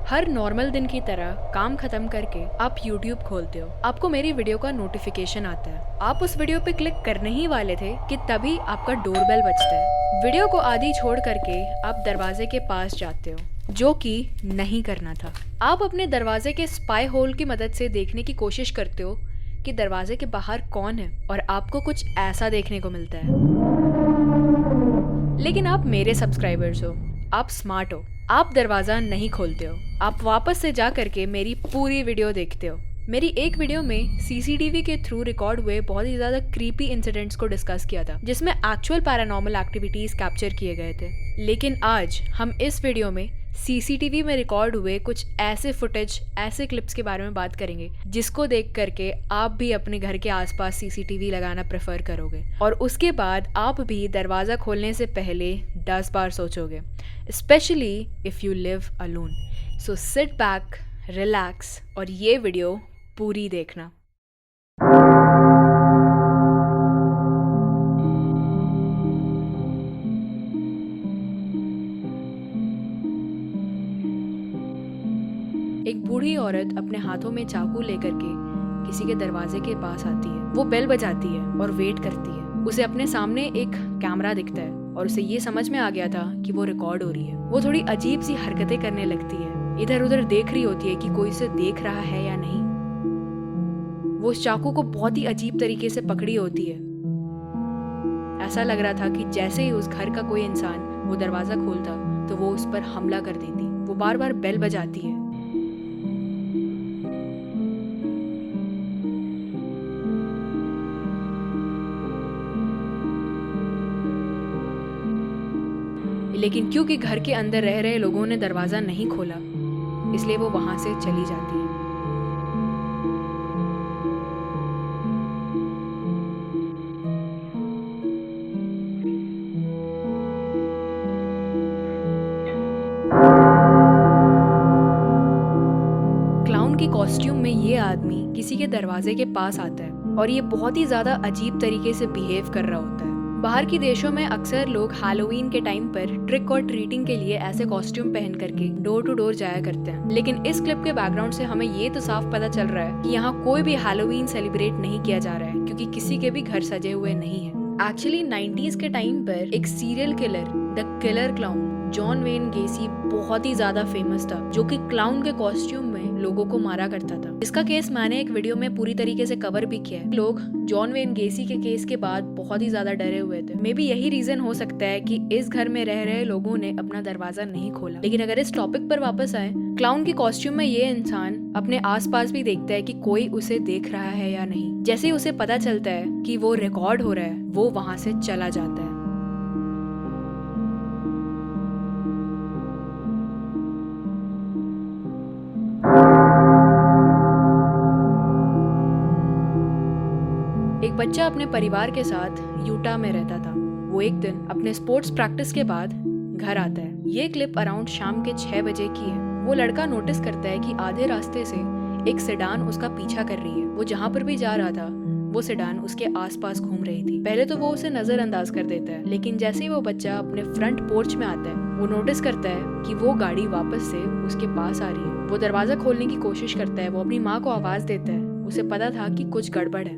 हर normal दिन की तरह काम खत्म करके आप YouTube खोलते हो। आपको मेरी वीडियो का नोटिफिकेशन आता है। आप उस वीडियो पे क्लिक करने ही वाले थे कि तभी आपका डोरबेल बजता है। वीडियो को आधी छोड़ करके आप दरवाजे के पास जाते हो, जो कि नहीं करना था। आप अपने दरवाजे के स्पाई होल की मदद से देखने की कोशिश करते हो कि दरवाजे के बाहर कौन है, और आपको कुछ ऐसा देखने को मिलता है। लेकिन आप मेरे सब्सक्राइबर्स हो, आप स्मार्ट हो, आप दरवाज़ा नहीं खोलते हो। आप वापस से जा करके मेरी पूरी वीडियो देखते हो। मेरी एक वीडियो में सीसीटीवी के थ्रू रिकॉर्ड हुए बहुत ही ज़्यादा क्रीपी इंसिडेंट्स को डिस्कस किया था, जिसमें एक्चुअल पैरानॉर्मल एक्टिविटीज़ कैप्चर किए गए थे। लेकिन आज हम इस वीडियो में सीसीटीवी में रिकॉर्ड हुए कुछ ऐसे फुटेज, ऐसे क्लिप्स के बारे में बात करेंगे जिसको देख करके आप भी अपने घर के आसपास सीसीटीवी लगाना प्रेफर करोगे, और उसके बाद आप भी दरवाज़ा खोलने से पहले 10 बार सोचोगे, specially if you live alone. So sit back, relax और ये वीडियो पूरी देखना। एक बूढ़ी औरत अपने हाथों में चाकू लेकर के किसी के दरवाजे के पास आती है। वो बेल बजाती है और वेट करती है। उसे अपने सामने एक कैमरा दिखता है और उसे ये समझ में आ गया था कि वो रिकॉर्ड हो रही है। वो थोड़ी अजीब सी हरकतें करने लगती है, इधर उधर देख रही होती है कि कोई उसे देख रहा है या नहीं। वो उस चाकू को बहुत ही अजीब तरीके से पकड़ी होती है। ऐसा लग रहा था कि जैसे ही उस घर का कोई इंसान वो दरवाजा खोलता तो वो उस पर हमला कर देती। वो बार बार बेल बजाती है। लेकिन क्योंकि घर के अंदर रह रहे लोगों ने दरवाजा नहीं खोला, इसलिए वो वहां से चली जाती है। क्लाउन के कॉस्ट्यूम में ये आदमी किसी के दरवाजे के पास आता है और ये बहुत ही ज्यादा अजीब तरीके से बिहेव कर रहा होता है। बाहर के देशों में अक्सर लोग हैलोवीन के टाइम पर ट्रिक और ट्रीटिंग के लिए ऐसे कॉस्ट्यूम पहन करके डोर टू डोर जाया करते हैं। लेकिन इस क्लिप के बैकग्राउंड से हमें ये तो साफ पता चल रहा है कि यहाँ कोई भी हैलोवीन सेलिब्रेट नहीं किया जा रहा है, क्योंकि किसी के भी घर सजे हुए नहीं है। एक्चुअली 90s के टाइम पर एक serial killer, the killer clown John Wayne Gacy बहुत ही ज्यादा फेमस था, जो कि क्लाउन के कॉस्ट्यूम में लोगों को मारा करता था। इसका केस मैंने एक वीडियो में पूरी तरीके से कवर भी किया है। लोग जॉन वेन गेसी के केस के बाद बहुत ही ज्यादा डरे हुए थे। मे बी यही रीजन हो सकता है कि इस घर में रह रहे लोगों ने अपना दरवाजा नहीं खोला। लेकिन अगर इस टॉपिक पर वापस आए, क्लाउन के कॉस्ट्यूम में ये इंसान अपने आसपास भी देखता है कि कोई उसे देख रहा है या नहीं। जैसे ही उसे पता चलता है कि वो रिकॉर्ड हो रहा है, वो वहां से चला जाता है। एक बच्चा अपने परिवार के साथ यूटा में रहता था। वो एक दिन अपने स्पोर्ट्स प्रैक्टिस के बाद घर आता है। ये क्लिप अराउंड शाम के 6 बजे की है। वो लड़का नोटिस करता है कि आधे रास्ते से एक सेडान उसका पीछा कर रही है। वो जहाँ पर भी जा रहा था, वो सेडान उसके आसपास घूम रही थी। पहले तो वो उसे नजरअंदाज कर देता है, लेकिन जैसे ही वो बच्चा अपने फ्रंट पोर्च में आता है, वो नोटिस करता है कि वो गाड़ी वापस से उसके पास आ रही है। वो दरवाजा खोलने की कोशिश करता है। वो अपनी माँ को आवाज देता है। उसे पता था कि कुछ गड़बड़ है।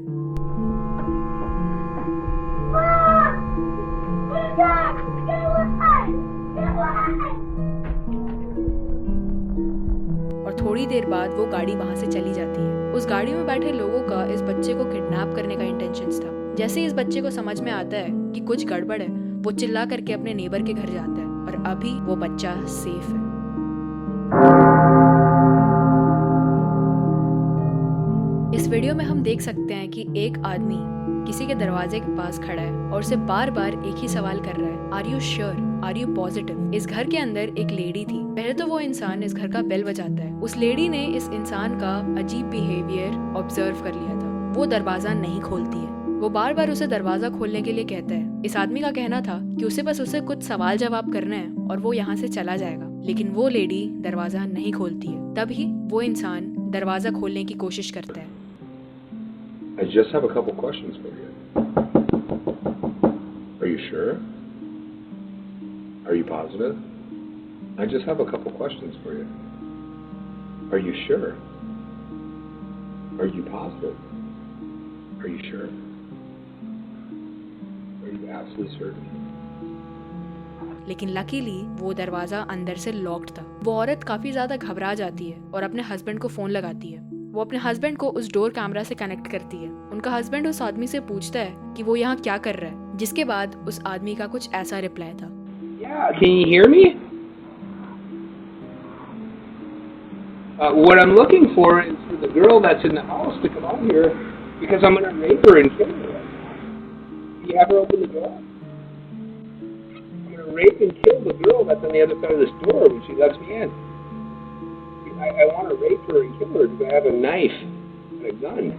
और थोड़ी देर बाद वो गाड़ी वहां से चली जाती है। उस गाड़ी में बैठे लोगों का इस बच्चे को किडनैप करने का इंटेंशन था। जैसे ही इस बच्चे को समझ में आता है कि कुछ गड़बड़ है, वो चिल्ला करके अपने नेबर के घर जाता है, और अभी वो बच्चा सेफ है। इस वीडियो में हम देख सकते हैं कि एक आदमी किसी के दरवाजे के पास खड़ा है और उसे बार बार एक ही सवाल कर रहा है, are you sure, are you positive. इस घर के अंदर एक लेडी थी। पहले तो वो इंसान इस घर का बेल बजाता है। उस लेडी ने इस इंसान का अजीब बिहेवियर ऑब्जर्व कर लिया था। वो दरवाजा नहीं खोलती है। वो बार बार उसे दरवाजा खोलने के लिए कहता है। इस आदमी का कहना था कि उसे बस उसे कुछ सवाल जवाब करना है और वो यहाँ से चला जाएगा। लेकिन वो लेडी दरवाजा नहीं खोलती है। तभी वो इंसान दरवाजा खोलने की कोशिश करता है। I just have a couple questions for you. Are you sure? Are you positive? I just have a couple questions for you. Are you sure? Are you positive? Are you sure? Are you absolutely certain? लेकिन luckily वो दरवाजा अंदर से locked था। वो औरत काफी ज्यादा घबरा जाती है और अपने हस्बैंड को फोन लगाती है। वो अपने हस्बैंड को उस डोर कैमरा से कनेक्ट करती है। उनका हस्बैंड उस आदमी से पूछता है कि वो यहाँ क्या कर रहा है, जिसके बाद उस आदमी का कुछ ऐसा रिप्लाई था। Yeah, can you hear me? What I'm looking for is for the girl that's in the house to come out here because I'm going to rape her and kill her. Can you have her open the door? I'm going to rape and kill the girl that's on the other side of this door when she lets me in. I want to rape her and kill her because I have a knife and a gun.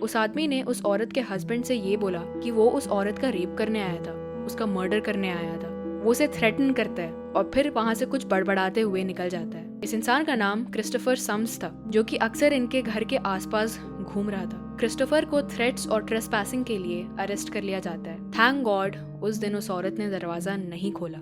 उस आदमी ने उस औरत के husband से ये बोला कि वो उस औरत का रेप करने आया था, उसका मर्डर करने आया था। वो उसे थ्रेटन करता है और फिर वहाँ से कुछ बड़बड़ाते हुए निकल जाता है। इस इंसान का नाम क्रिस्टोफर सम्स था, जो कि अक्सर इनके घर के आसपास घूम रहा था। क्रिस्टोफर को थ्रेट्स और ट्रेसपैसिंग के लिए अरेस्ट कर लिया जाता है। थैंक गॉड उस दिन उस औरत ने दरवाजा नहीं खोला।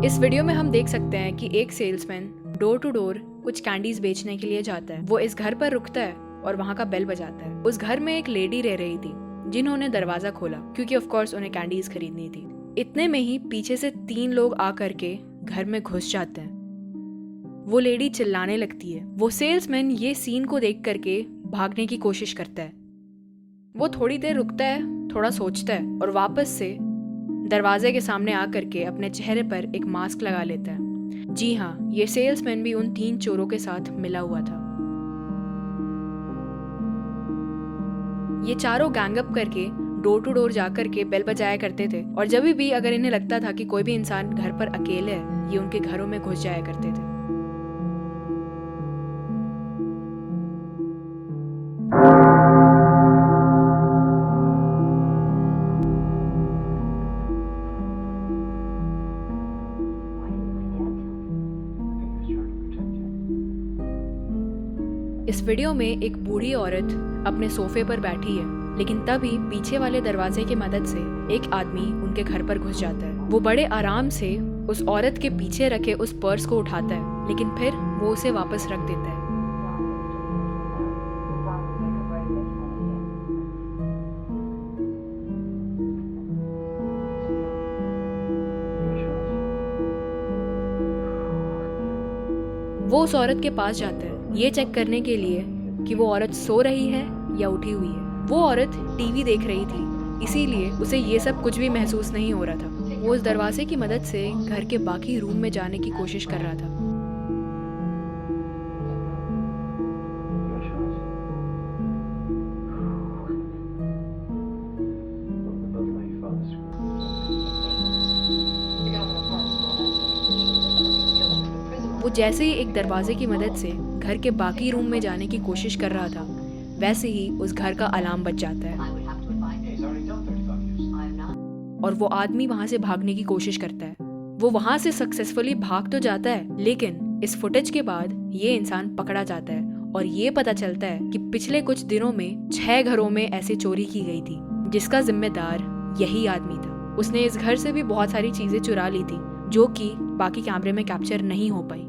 इस वीडियो में हम देख सकते हैं कि एक सेल्समैन डोर टू डोर कुछ कैंडीज बेचने के लिए जाता है। वो इस घर पर रुकता है और वहाँ का बेल बजाता है। उस घर में एक लेडी रह रही थी जिन्होंने दरवाजा खोला क्योंकि ऑफ कोर्स उन्हें कैंडीज खरीदनी थी। इतने में ही पीछे से 3 लोग आकर के घर में घुस जाते हैं। वो लेडी चिल्लाने लगती है। वो सेल्समैन ये सीन को देख करके भागने की कोशिश करता है। वो थोड़ी देर रुकता है, थोड़ा सोचता है और वापस से दरवाजे के सामने आकर के अपने चेहरे पर एक मास्क लगा लेता है। जी हाँ, ये सेल्समैन भी उन 3 चोरों के साथ मिला हुआ था। ये चारों गैंगअप करके डोर टू डोर जाकर के बेल बजाया करते थे और जब भी अगर इन्हें लगता था कि कोई भी इंसान घर पर अकेले है, ये उनके घरों में घुस जाया करते थे। इस वीडियो में एक बूढ़ी औरत अपने सोफे पर बैठी है, लेकिन तभी पीछे वाले दरवाजे की मदद से एक आदमी उनके घर पर घुस जाता है। वो बड़े आराम से उस औरत के पीछे रखे उस पर्स को उठाता है, लेकिन फिर वो उसे वापस रख देता है। वो उस औरत के पास जाता है ये चेक करने के लिए कि वो औरत सो रही है या उठी हुई है। वो औरत टीवी देख रही थी, इसीलिए उसे ये सब कुछ भी महसूस नहीं हो रहा था। वो उस दरवाजे की मदद से घर के बाकी रूम में जाने की कोशिश कर रहा था। वो जैसे ही एक दरवाजे की मदद से घर के बाकी रूम में जाने की कोशिश कर रहा था, वैसे ही उस घर का अलार्म बज जाता है और वो आदमी वहां से भागने की कोशिश करता है। वो वहां से सक्सेसफुली भाग तो जाता है, लेकिन इस फुटेज के बाद ये इंसान पकड़ा जाता है और ये पता चलता है कि पिछले कुछ दिनों में 6 घरों में ऐसी चोरी की गई थी, जिसका जिम्मेदार यही आदमी था। उसने इस घर से भी बहुत सारी चीजें चुरा ली थी जो कि बाकी कैमरे में कैप्चर नहीं हो पाई।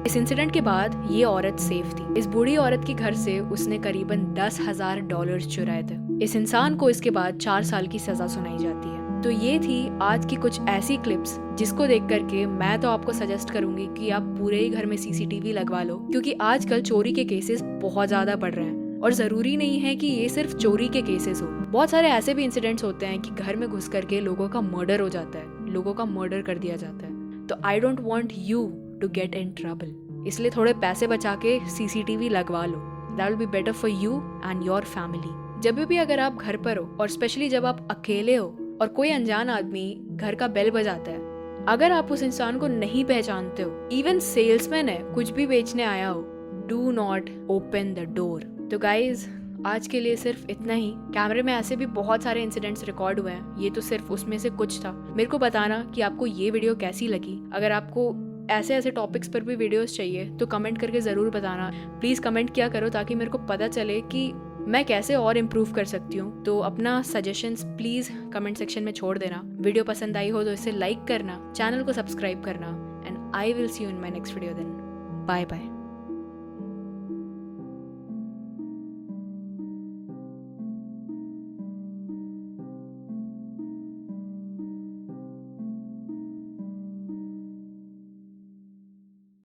इस इंसिडेंट के बाद ये औरत सेफ थी। इस बूढ़ी औरत के घर से उसने करीबन $10,000 चुराए थे। इस इंसान को इसके बाद 4 साल की सजा सुनाई जाती है। तो ये थी आज की कुछ ऐसी क्लिप्स जिसको देख करके मैं तो आपको सजेस्ट करूंगी कि आप पूरे ही घर में CCTV लगवा लो, क्योंकि आजकल चोरी के केसेस बहुत ज्यादा बढ़ रहे हैं। और जरूरी नहीं है कि ये सिर्फ चोरी के केसेस हो, बहुत सारे ऐसे भी इंसिडेंट्स होते हैं कि घर में घुस करके लोगों का मर्डर हो जाता है, लोगों का मर्डर कर दिया जाता है। तो I don't want you to get in trouble, इसलिए थोड़े पैसे बचा के CCTV लगवा लो। That will be better for you and your family. जब भी अगर आप घर पर हो और स्पेशली जब आप अकेले हो और कोई अनजान आदमी घर का बेल बजाता है, अगर आप उस इंसान को नहीं पहचानते हो, इवन सेल्समैन है, कुछ भी बेचने आया हो, do not open the door. तो गाइज आज के लिए सिर्फ इतना ही। कैमरे में ऐसे भी बहुत सारे इंसिडेंट्स रिकॉर्ड हुए हैं, ये तो सिर्फ उसमें से कुछ था। मेरे को बताना कि आपको ये वीडियो कैसी लगी। अगर आपको ऐसे ऐसे टॉपिक्स पर भी वीडियोस चाहिए तो कमेंट करके ज़रूर बताना। प्लीज़ कमेंट किया करो ताकि मेरे को पता चले कि मैं कैसे और इम्प्रूव कर सकती हूँ, तो अपना सजेशंस प्लीज़ कमेंट सेक्शन में छोड़ देना। वीडियो पसंद आई हो तो इसे लाइक करना, चैनल को सब्सक्राइब करना, and I will see you in my next video then. Bye bye.